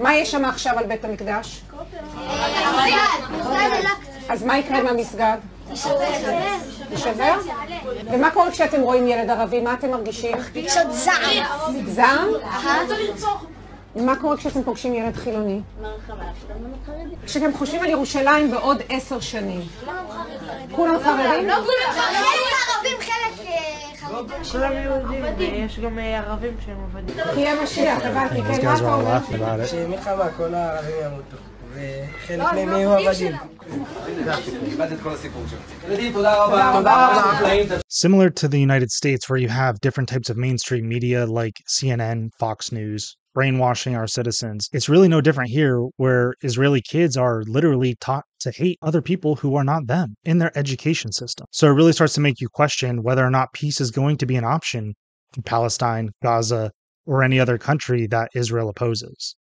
מה יש שם עכשיו על בית המקדש? אז מה יקרה עם המסגד? יישבר? ומה קורה כשאתם רואים ילד ערבי? מה אתם מרגישים? רגשות זעם. זעם? מה קורה כשאתם פוגשים ילד חילוני? כשאתם חושבים על ירושלים בעוד 10 שנים. כולם חרדים? לא כולם ערבים, חלק חרדים. כולם יהודים, ויש גם ערבים שהם עובדים. תהיה משיח, הבנתי, כן, מה אתה אומר? שמלחמה כל הערבים ימותו, וחלק מהם יהיו עבדים. Similar to the United States, where you have different types of mainstream media like CNN, Fox News, brainwashing our citizens, it's really no different here, where Israeli kids are literally taught to hate other people who are not them in their education system. So it really starts to make you question whether or not peace is going to be an option in Palestine, Gaza, or any other country that Israel opposes.